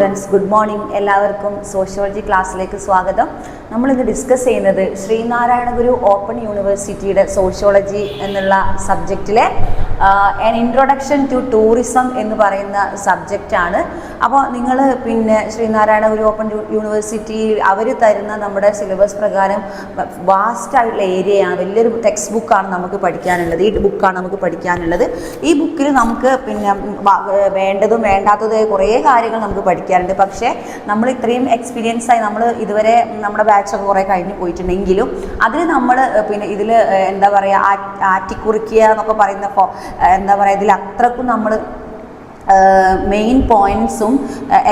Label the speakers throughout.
Speaker 1: Friends, good morning. എല്ലാവർക്കും sociology ക്ലാസ്സിലേക്ക് സ്വാഗതം. നമ്മളിന്ന് ഡിസ്കസ് ചെയ്യുന്നത് ശ്രീനാരായണ ഗുരു ഓപ്പൺ യൂണിവേഴ്സിറ്റിയുടെ സോഷ്യോളജി എന്നുള്ള സബ്ജക്റ്റിലെ ആൻ ഇൻട്രൊഡക്ഷൻ ടു ടൂറിസം എന്ന് പറയുന്ന സബ്ജക്റ്റാണ്. അപ്പോൾ നിങ്ങൾ ശ്രീനാരായണ ഗുരു ഓപ്പൺ യൂണിവേഴ്സിറ്റി അവർ തരുന്ന നമ്മുടെ സിലബസ് പ്രകാരം വാസ്റ്റായിട്ടുള്ള ഏരിയയാണ്, വലിയൊരു ടെക്സ്റ്റ് ബുക്കാണ് നമുക്ക് പഠിക്കാനുള്ളത്. ഈ ബുക്കാണ് നമുക്ക് പഠിക്കാനുള്ളത്. ഈ ബുക്കിൽ നമുക്ക് വേണ്ടതും വേണ്ടാത്തതുമായ കുറേ കാര്യങ്ങൾ നമുക്ക് പഠിക്കാറുണ്ട്. പക്ഷേ നമ്മൾ ഇത്രയും എക്സ്പീരിയൻസ് ആയി നമ്മൾ ഇതുവരെ നമ്മുടെ ബാച്ചൊക്കെ കുറേ കഴിഞ്ഞ് പോയിട്ടുണ്ടെങ്കിലും അതിൽ നമ്മൾ ഇതിൽ എന്താ പറയുക, ആറ്റിക്കുറിക്കുക എന്നൊക്കെ പറയുന്ന എന്താ പറയുക, ഇതിൽ അത്രക്കും നമ്മൾ മെയിൻ പോയിൻറ്റ്സും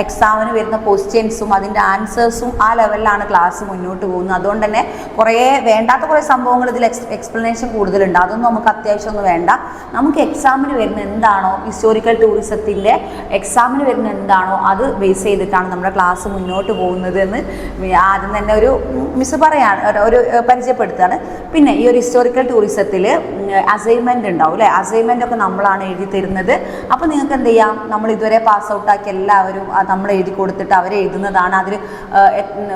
Speaker 1: എക്സാമിന് വരുന്ന ക്വസ്റ്റ്യൻസും അതിൻ്റെ ആൻസേഴ്സും ആ ലെവലിലാണ് ക്ലാസ് മുന്നോട്ട് പോകുന്നത്. അതുകൊണ്ട് തന്നെ വേണ്ടാത്ത കുറേ സംഭവങ്ങൾ ഇതിൽ എക്സ്പ്ലനേഷൻ കൂടുതലുണ്ട്. അതൊന്നും നമുക്ക് അത്യാവശ്യമൊന്നും വേണ്ട. നമുക്ക് എക്സാമിന് വരുന്ന എന്താണോ, ഹിസ്റ്റോറിക്കൽ ടൂറിസത്തിൻ്റെ എക്സാമിന് വരുന്ന എന്താണോ അത് ബേസ് ചെയ്തിട്ടാണ് നമ്മുടെ ക്ലാസ് മുന്നോട്ട് പോകുന്നത് എന്ന് ആദ്യം തന്നെ ഒരു മിസ് ഒരു പരിചയപ്പെടുത്തുകയാണ്. പിന്നെ ഈ ഒരു ഹിസ്റ്റോറിക്കൽ ടൂറിസത്തിൽ അസൈൻമെൻറ്റ് ഉണ്ടാവും അല്ലേ, അസൈൻമെൻ്റ് ഒക്കെ നമ്മളാണ് എഴുതി തരുന്നത്. അപ്പോൾ നിങ്ങൾക്ക് എന്ത് ചെയ്യാം, നമ്മൾ ഇതുവരെ പാസ് ഔട്ടാക്കി എല്ലാവരും നമ്മൾ എഴുതി കൊടുത്തിട്ട് അവർ എഴുതുന്നതാണ്. അതിൽ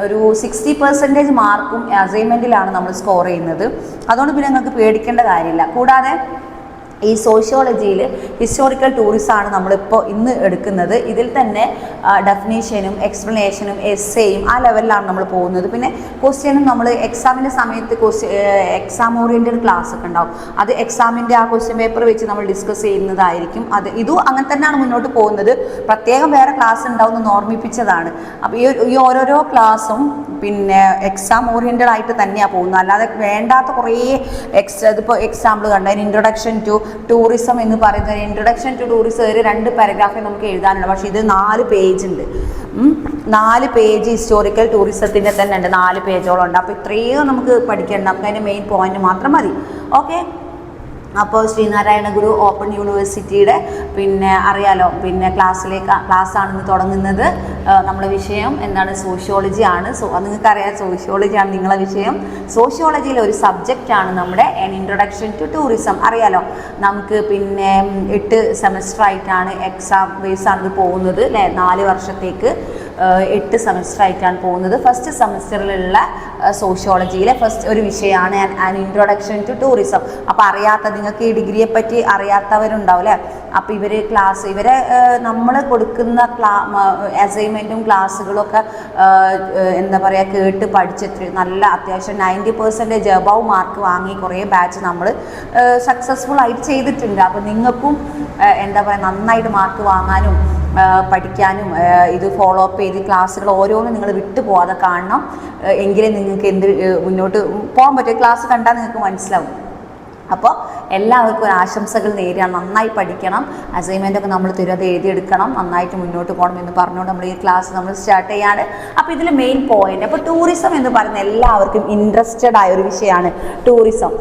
Speaker 1: ഒരു 60% മാർക്കും അസൈൻമെൻറ്റിലാണ് നമ്മൾ സ്കോർ ചെയ്യുന്നത്. അതുകൊണ്ട് പിന്നെ നിങ്ങൾക്ക് പേടിക്കേണ്ട കാര്യമില്ല. കൂടാതെ ഈ സോഷ്യോളജിയിൽ ഹിസ്റ്റോറിക്കൽ ടൂറിസമാണ് നമ്മളിപ്പോൾ ഇന്ന് എടുക്കുന്നത്. ഇതിൽ തന്നെ ഡെഫിനേഷനും എക്സ്പ്ലനേഷനും എസ്സേയും ആ ലെവലിലാണ് നമ്മൾ പോകുന്നത്. പിന്നെ ക്വസ്റ്റ്യനും നമ്മൾ എക്സാമിൻ്റെ സമയത്ത് എക്സാം ഓറിയൻറ്റഡ് ക്ലാസ് ഒക്കെ ഉണ്ടാവും. അത് എക്സാമിൻ്റെ ആ ക്വസ്റ്റ്യൻ പേപ്പർ വെച്ച് നമ്മൾ ഡിസ്കസ് ചെയ്യുന്നതായിരിക്കും. ഇതും അങ്ങനെ തന്നെയാണ് മുന്നോട്ട് പോകുന്നത്. പ്രത്യേകം വേറെ ക്ലാസ് ഉണ്ടാവും എന്ന് ഓർമ്മിപ്പിച്ചതാണ്. അപ്പോൾ ഈ ഓരോരോ ക്ലാസ്സും എക്സാം ഓറിയൻറ്റഡ് ആയിട്ട് തന്നെയാണ് പോകുന്നത്. അല്ലാതെ വേണ്ടാത്ത കുറേ ഇതിപ്പോൾ എക്സാമ്പിൾ കണ്ട ഇൻട്രൊഡക്ഷൻ ടു ടൂറിസം എന്ന് പറയുന്നത്, ഇൻട്രൊഡക്ഷൻ ടു ടൂറിസം ഒരു 2 പാരഗ്രാഫേ നമുക്ക് എഴുതാനുള്ളൂ. പക്ഷേ ഇത് 4 പേജ് ഉണ്ട്. 4 പേജ് ഹിസ്റ്റോറിക്കൽ ടൂറിസത്തിൻ്റെ തന്നെ ഉണ്ട്. 4 പേജോളം ഉണ്ട്. അപ്പോൾ ഇത്രയും നമുക്ക് പഠിക്കേണ്ട, നമുക്ക് അതിൻ്റെ മെയിൻ പോയിന്റ് മാത്രം മതി. ഓക്കെ. അപ്പോൾ ശ്രീനാരായണ ഗുരു ഓപ്പൺ യൂണിവേഴ്സിറ്റിയുടെ അറിയാലോ ക്ലാസ്സാണ് തുടങ്ങുന്നത്. നമ്മുടെ വിഷയം എന്താണ്, സോഷ്യോളജി ആണ്. നിങ്ങൾക്കറിയാം സോഷ്യോളജിയാണ് നിങ്ങളെ വിഷയം. സോഷ്യോളജിയിലെ ഒരു സബ്ജക്റ്റാണ് നമ്മുടെ ആൻ ഇൻട്രൊഡക്ഷൻ ടു ടൂറിസം. അറിയാലോ, നമുക്ക് 8 സെമസ്റ്റർ ആയിട്ടാണ് എക്സാം ബേസാണ് ഇത് പോകുന്നത് അല്ലേ. 4 വർഷത്തേക്ക് 8 സെമസ്റ്റർ ആയിട്ടാണ് പോകുന്നത്. ഫസ്റ്റ് സെമസ്റ്ററിലുള്ള സോഷ്യോളജിയിലെ ഫസ്റ്റ് ഒരു വിഷയമാണ് ആൻ ഇൻട്രൊഡക്ഷൻ ടു ടൂറിസം. അപ്പോൾ നിങ്ങൾക്ക് ഈ ഡിഗ്രിയെ പറ്റി അറിയാത്തവരുണ്ടാവും അല്ലേ. അപ്പോൾ ഇവരെ നമ്മൾ കൊടുക്കുന്ന അസൈൻമെൻറ്റും ക്ലാസ്സുകളൊക്കെ എന്താ പറയുക, കേട്ട് പഠിച്ചിട്ട് നല്ല അത്യാവശ്യം 90% എബവ് മാർക്ക് വാങ്ങി കുറേ ബാച്ച് നമ്മൾ സക്സസ്ഫുൾ ആയിട്ട് ചെയ്തിട്ടുണ്ട്. അപ്പോൾ നിങ്ങൾക്കും എന്താ പറയുക, നന്നായിട്ട് മാർക്ക് വാങ്ങാനും പഠിക്കാനും ഇത് ഫോളോ അപ്പ് ചെയ്ത് ക്ലാസ്സുകൾ ഓരോന്നും നിങ്ങൾ വിട്ടു പോകാതെ കാണണം. എങ്കിലേ നിങ്ങൾക്ക് മുന്നോട്ട് പോകാൻ പറ്റും. ക്ലാസ് കണ്ടാൽ നിങ്ങൾക്ക് മനസ്സിലാവും. അപ്പോൾ എല്ലാവർക്കും ഒരു ആശംസകൾ നേരുക. നന്നായി പഠിക്കണം. അസൈൻമെൻറ്റൊക്കെ നമ്മൾ തരുന്നത് എഴുതിയെടുക്കണം. നന്നായിട്ട് മുന്നോട്ട് പോകണം എന്ന് പറഞ്ഞുകൊണ്ട് നമ്മൾ ഈ ക്ലാസ് നമ്മൾ സ്റ്റാർട്ട് ചെയ്യാണ്. അപ്പോൾ ഇതിൽ മെയിൻ പോയിന്റ്, അപ്പോൾ ടൂറിസം എന്ന് പറയുന്ന എല്ലാവർക്കും ഇൻട്രസ്റ്റഡ് ആയ ഒരു വിഷയമാണ് ടൂറിസം.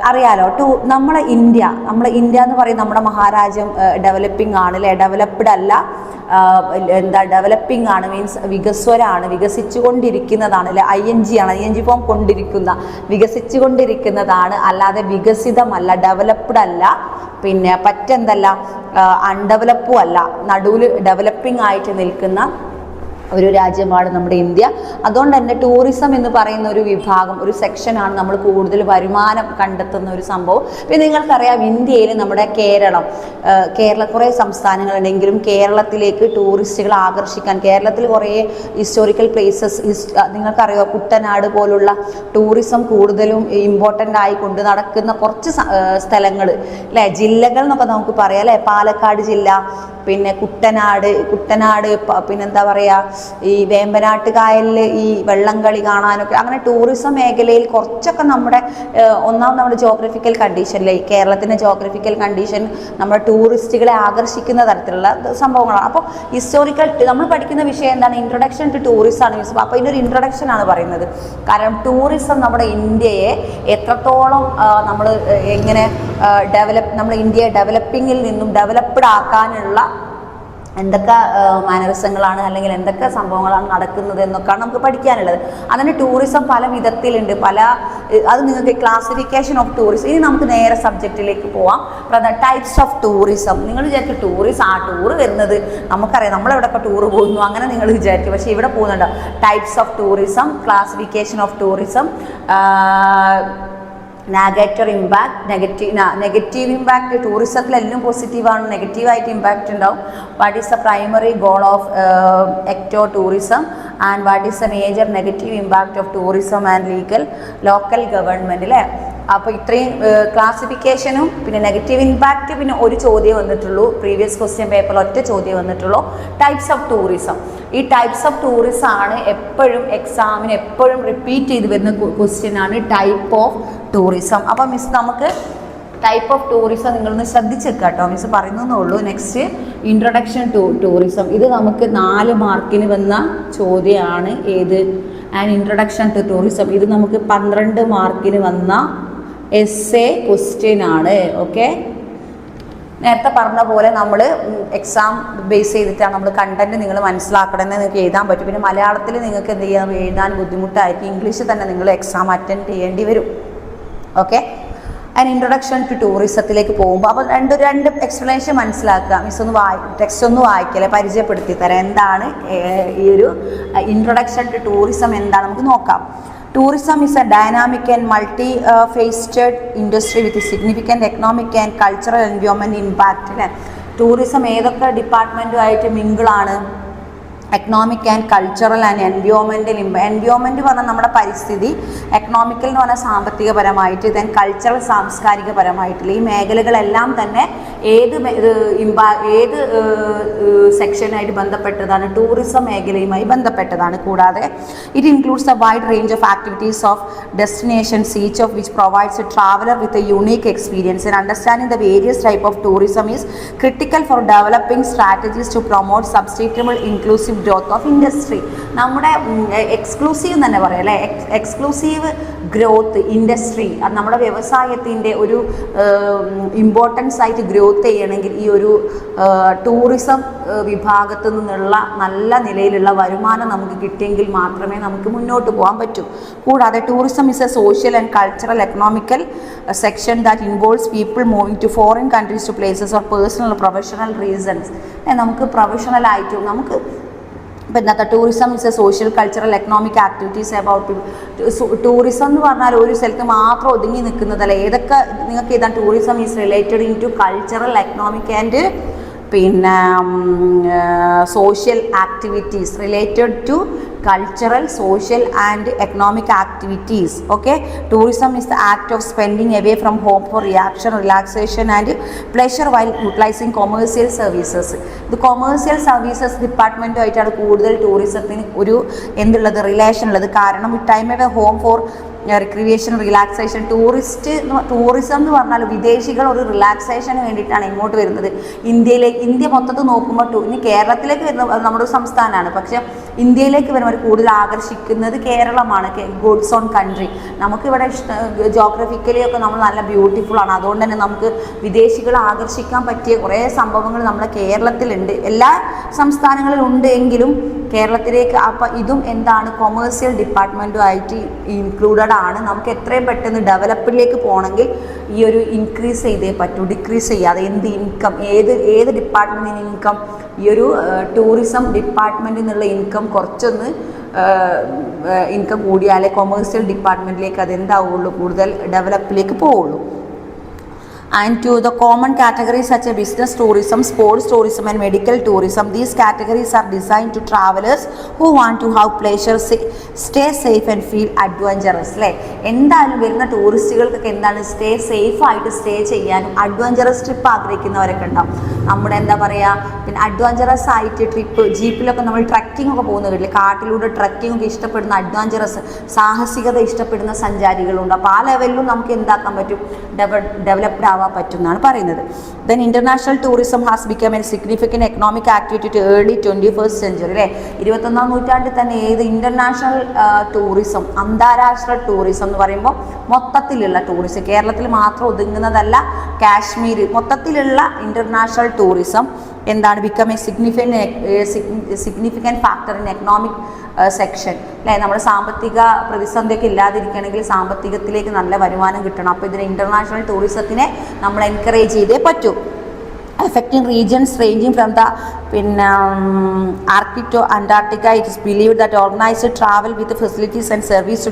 Speaker 1: അറിയാലോ, നമ്മളെ ഇന്ത്യ എന്ന് പറയുന്നത് നമ്മുടെ മഹാരാജ്യം ഡെവലപ്പിംഗ് ആണ് അല്ലേ. ഡെവലപ്ഡ് അല്ല, ഡെവലപ്പിംഗ് ആണ്, മീൻസ് വികസ്വരാണ്, വികസിച്ചുകൊണ്ടിരിക്കുന്നതാണ് അല്ലെ. ING ആണ്, ING ഫോം കൊണ്ടിരിക്കുന്ന, വികസിച്ചുകൊണ്ടിരിക്കുന്നതാണ്. അല്ലാതെ വികസിതമല്ല, ഡെവലപ്ഡ് അല്ല, പറ്റെന്തല്ല, അൺഡെവലപ്പും അല്ല, നടുവിൽ ഡെവലപ്പിംഗ് ആയിട്ട് നിൽക്കുന്ന ഒരു രാജ്യമാണ് നമ്മുടെ ഇന്ത്യ. അതുകൊണ്ട് തന്നെ ടൂറിസം എന്ന് പറയുന്ന ഒരു വിഭാഗം, ഒരു സെക്ഷനാണ് നമ്മൾ കൂടുതൽ വരുമാനം കണ്ടെത്തുന്ന ഒരു സംഭവം. പിന്നെ നിങ്ങൾക്കറിയാം, ഇന്ത്യയിൽ നമ്മുടെ കേരളം കുറേ സംസ്ഥാനങ്ങളുണ്ടെങ്കിലും കേരളത്തിലേക്ക് ടൂറിസ്റ്റുകളെ ആകർഷിക്കാൻ കേരളത്തിൽ കുറേ ഹിസ്റ്റോറിക്കൽ പ്ലേസസ് നിങ്ങൾക്കറിയാം. കുട്ടനാട് പോലുള്ള ടൂറിസം കൂടുതലും ഇമ്പോർട്ടൻ്റ് ആയി കൊണ്ട് നടക്കുന്ന കുറച്ച് സ്ഥലങ്ങൾ അല്ലേ, ജില്ലകൾ എന്നൊക്കെ നമുക്ക് പറയാം അല്ലേ. പാലക്കാട് ജില്ല, കുട്ടനാട്, പിന്നെന്താ പറയുക, ഈ വേമ്പനാട്ട് കായലിൽ ഈ വെള്ളംകളി കാണാനൊക്കെ, അങ്ങനെ ടൂറിസം മേഖലയിൽ കുറച്ചൊക്കെ നമ്മുടെ നമ്മുടെ ജോഗ്രഫിക്കൽ കണ്ടീഷനിലെ കേരളത്തിൻ്റെ ജോഗ്രഫിക്കൽ കണ്ടീഷൻ നമ്മുടെ ടൂറിസ്റ്റുകളെ ആകർഷിക്കുന്ന തരത്തിലുള്ള സംഭവങ്ങളാണ്. അപ്പോൾ ഹിസ്റ്റോറിക്കൽ നമ്മൾ പഠിക്കുന്ന വിഷയം എന്താണ്, ഇൻട്രൊഡക്ഷൻ ടു ടൂറിസം ആണ്. അപ്പോൾ ഇതിനൊരു ഇൻട്രൊഡക്ഷൻ ആണ് പറയുന്നത്. കാരണം ടൂറിസം നമ്മുടെ ഇന്ത്യയെ എത്രത്തോളം നമ്മൾ എങ്ങനെ നമ്മുടെ ഇന്ത്യയെ ഡെവലപ്പിങ്ങിൽ നിന്നും ഡെവലപ്ഡ് ആക്കാനുള്ള എന്തൊക്കെ മാനറിസങ്ങളാണ് അല്ലെങ്കിൽ എന്തൊക്കെ സംഭവങ്ങളാണ് നടക്കുന്നത് എന്നൊക്കെയാണ് നമുക്ക് പഠിക്കാനുള്ളത്. അതിന് ടൂറിസം പല വിധത്തിലുണ്ട്, അത് നിങ്ങൾക്ക് ക്ലാസിഫിക്കേഷൻ ഓഫ് ടൂറിസം. ഇനി നമുക്ക് നേരെ സബ്ജക്റ്റിലേക്ക് പോവാം. Types of tourism. നിങ്ങൾ വിചാരിക്കും ടൂറ് വരുന്നത് നമുക്കറിയാം, നമ്മളെവിടെയൊക്കെ ടൂറ് പോകുന്നു അങ്ങനെ നിങ്ങൾ വിചാരിക്കും. പക്ഷേ ഇവിടെ പോകുന്നുണ്ട്. Types of tourism, classification of tourism, negative impact, negative impact. ടൂറിസത്തിലെല്ലാം പോസിറ്റീവാണ്, നെഗറ്റീവായിട്ട് ഇമ്പാക്റ്റ് ഉണ്ടാവും. What is the primary goal of eco tourism and what is the major negative impact of tourism and local government അല്ലേ. അപ്പോൾ ഇത്രയും ക്ലാസിഫിക്കേഷനും പിന്നെ negative impact, പിന്നെ ഒരു ചോദ്യം വന്നിട്ടുള്ളൂ പ്രീവിയസ് ക്വസ്റ്റ്യൻ പേപ്പറിൽ, ഒറ്റ ചോദ്യം വന്നിട്ടുള്ളൂ. Types of tourism. ഈ ടൈപ്സ് ഓഫ് ടൂറിസം ആണ് എപ്പോഴും എക്സാമിന് എപ്പോഴും റിപ്പീറ്റ് ചെയ്ത് വരുന്ന ക്വസ്റ്റ്യൻ ആണ് ടൈപ്പ് ഓഫ് ടൂറിസം. അപ്പോൾ മിസ് നമുക്ക് ടൈപ്പ് ഓഫ് ടൂറിസം നിങ്ങളൊന്ന് ശ്രദ്ധിച്ചേക്കുക കേട്ടോ, മിസ് പറയുന്നേ ഉള്ളൂ. Next introduction to tourism. ഇത് നമുക്ക് 4 മാർക്കിന് വന്ന ചോദ്യമാണ്. ഏത്? And introduction to tourism. ഇത് നമുക്ക് 12 മാർക്കിന് വന്ന എസ്സേ ക്വസ്റ്റ്യൻ ആണ്. ഓക്കെ, നേരത്തെ പറഞ്ഞ പോലെ നമ്മൾ എക്സാം ബേസ് ചെയ്തിട്ടാണ് നമ്മൾ കണ്ടന്റ് നിങ്ങൾ മനസ്സിലാക്കണമെന്ന് നിങ്ങൾക്ക് എഴുതാൻ പറ്റും. പിന്നെ മലയാളത്തിൽ നിങ്ങൾക്ക് എന്ത് ചെയ്യാം, എഴുതാൻ ബുദ്ധിമുട്ടായിരിക്കും. ഇംഗ്ലീഷിൽ തന്നെ നിങ്ങൾ എക്സാം അറ്റൻഡ് ചെയ്യേണ്ടി വരും. ഓക്കെ, ആൻഡ് ഇൻട്രൊഡക്ഷൻ ടു ടൂറിസത്തിലേക്ക് പോകുമ്പോൾ അപ്പോൾ രണ്ട് എക്സ്പ്ലനേഷൻ മനസ്സിലാക്കുക. മിസ് ഒന്ന് ടെക്സ്റ്റ് ഒന്ന് വായിക്കല്ലേ, പരിചയപ്പെടുത്തി തരാം എന്താണ് ഈ ഒരു ഇൻട്രൊഡക്ഷൻ ടു ടൂറിസം എന്താണ് നമുക്ക് നോക്കാം. Tourism is a dynamic and multi-faceted industry with a significant economic and cultural environment impact. Tourism ഏതൊക്കെ ഡിപ്പാർട്ട്മെൻറ്റുമായിട്ട് മിങ്കിളാണ്? Economic and cultural and environmental. Environment പറഞ്ഞാൽ നമ്മുടെ പരിസ്ഥിതി, എക്കണോമിക്കൽ എന്ന് പറഞ്ഞാൽ സാമ്പത്തികപരമായിട്ട്, ദെൻ കൾച്ചറൽ സാംസ്കാരികപരമായിട്ടുള്ള ഈ മേഖലകളെല്ലാം തന്നെ ഏത് സെക്ഷനായിട്ട് ബന്ധപ്പെട്ടതാണ്? ടൂറിസം മേഖലയുമായി ബന്ധപ്പെട്ടതാണ്. കൂടാതെ it includes a wide range of activities of destinations, each of which provides a traveller with a unique experience. And understanding the various type of tourism is critical for developing strategies to promote sustainable inclusive growth of industry. നമ്മുടെ exclusive തന്നെ പറയാം അല്ലേ, exclusive growth industry, അത് നമ്മുടെ വ്യവസായത്തിൻ്റെ ഒരു importance ആയിട്ട് growth ചെയ്യണമെങ്കിൽ ഈ ഒരു ടൂറിസം വിഭാഗത്തു നിന്നുള്ള നല്ല നിലയിലുള്ള വരുമാനം നമുക്ക് കിട്ടിയെങ്കിൽ മാത്രമേ നമുക്ക് മുന്നോട്ട് പോകാൻ പറ്റൂ. കൂടാതെ tourism is a social and cultural economical section that involves people moving to foreign countries to places or personal professional reasons. നമുക്ക് പ്രൊഫഷണലായിട്ടും നമുക്ക് ഇന്നത്തെ tourism is a social cultural economic activities about tourism എന്ന് പറഞ്ഞാൽ ഒരു സ്ഥലത്ത് മാത്രം ഒതുങ്ങി നിൽക്കുന്നതല്ല. ഏതൊക്കെ നിങ്ങൾക്ക് ഇതാണ് tourism is related in to cultural economic and പിന്നെ social activities, related to cultural, social and economic activities. Okay, tourism is the act of spending away from home for reaction, relaxation and pleasure while utilizing commercial services. The commercial services ഡിപ്പാർട്ട്മെൻറ്റും ആയിട്ടാണ് കൂടുതൽ ടൂറിസത്തിന് ഒരു എന്തുള്ളത് relation ഉള്ളത്. കാരണം time away home for recreation, relaxation. Tourism എന്ന് പറഞ്ഞാൽ വിദേശികൾ ഒരു റിലാക്സേഷന് വേണ്ടിയിട്ടാണ് ഇങ്ങോട്ട് വരുന്നത്. ഇന്ത്യ മൊത്തത്തിൽ നോക്കുമ്പോൾ ഇനി കേരളത്തിലേക്ക് വരുന്ന നമ്മുടെ സംസ്ഥാനമാണ്, പക്ഷേ ഇന്ത്യയിലേക്ക് വരുമ്പോൾ കൂടുതൽ ആകർഷിക്കുന്നത് കേരളമാണ്. Goods own country. നമുക്കിവിടെ ജോഗ്രഫിക്കലി ഒക്കെ നമ്മൾ നല്ല ബ്യൂട്ടിഫുൾ ആണ്. അതുകൊണ്ട് തന്നെ നമുക്ക് വിദേശികളെ ആകർഷിക്കാൻ പറ്റിയ കുറേ സംഭവങ്ങൾ നമ്മുടെ കേരളത്തിലുണ്ട്. എല്ലാ സംസ്ഥാനങ്ങളിലും ഉണ്ട് എങ്കിലും കേരളത്തിലേക്ക് അപ്പോൾ ഇതും എന്താണ് കൊമേഴ്സ്യൽ ഡിപ്പാർട്ട്മെൻറ്റുമായിട്ട് ഇൻക്ലൂഡഡ് ആണ്. നമുക്ക് എത്രയും പെട്ടെന്ന് ഡെവലപ്പിലേക്ക് പോകണമെങ്കിൽ ഈ ഒരു ഇൻക്രീസ് ചെയ്തേ പറ്റൂ, ഡിക്രീസ് ചെയ്യാതെ. എന്ത് ഇൻകം, ഏത് ഡിപ്പാർട്ട്മെൻറ്റിന് ഇൻകം, ഈ ഒരു ടൂറിസം ഡിപ്പാർട്ട്മെൻറ്റിൽ നിന്നുള്ള ഇൻകം കുറച്ചൊന്ന് ഇൻകം കൂടിയാലേ കൊമേഴ്സ്യൽ ഡിപ്പാർട്ട്മെൻറ്റിലേക്ക് അതെന്താവുള്ളൂ, കൂടുതൽ ഡെവലപ്പിലേക്ക് പോവുള്ളൂ. And to the common categories such as business tourism, sports tourism and medical tourism. These categories are designed to travelers who want to have pleasure, stay safe and feel adventurous. എന്തായാലും വരുന്ന ടൂറിസ്റ്റുകൾക്കൊക്കെ എന്താണ് stay safe ആയിട്ട് stay ചെയ്യാനും adventurous trip ആഗ്രഹിക്കുന്നവരൊക്കെ ഉണ്ടാവും. നമ്മുടെ എന്താ പറയുക, പിന്നെ അഡ്വഞ്ചറസ് ആയിട്ട് ട്രിപ്പ് ജീപ്പിലൊക്കെ നമ്മൾ ട്രക്കിംഗ് ഒക്കെ പോകുന്ന വീട്ടിൽ കാട്ടിലൂടെ ട്രക്കിംഗ് ഒക്കെ ഇഷ്ടപ്പെടുന്ന അഡ്വഞ്ചറസ് സാഹസികത ഇഷ്ടപ്പെടുന്ന സഞ്ചാരികളുണ്ട്. അപ്പോൾ ആ ലെവലിലും നമുക്ക് എന്താക്കാൻ പറ്റും, ഡെവലപ്ഡ് ആവാൻ പറ്റുമെന്നാണ് പറയുന്നത്. Then international tourism has become a significant economic activity to early 21st century. അല്ലേ, 21ാം നൂറ്റാണ്ടിൽ തന്നെ ഏത് ഇൻ്റർനാഷണൽ ടൂറിസം, അന്താരാഷ്ട്ര ടൂറിസം എന്ന് പറയുമ്പോൾ മൊത്തത്തിലുള്ള ടൂറിസം, കേരളത്തിൽ മാത്രം ഒതുങ്ങുന്നതല്ല, കാശ്മീർ മൊത്തത്തിലുള്ള ഇൻ്റർനാഷണൽ ടൂറിസം എന്താണ് become a significant factor in economic section അല്ലേ. നമ്മുടെ സാമ്പത്തിക പ്രതിസന്ധിയൊക്കെ ഇല്ലാതിരിക്കണമെങ്കിൽ സാമ്പത്തികത്തിലേക്ക് നല്ല വരുമാനം കിട്ടണം. അപ്പോൾ ഇതിന് ഇൻ്റർനാഷണൽ ടൂറിസത്തിനെ നമ്മൾ എൻകറേജ് ചെയ്തേ പറ്റൂ. affecting regions ranging from the Arctic to Antarctica. It is believed that organized travel with facilities and service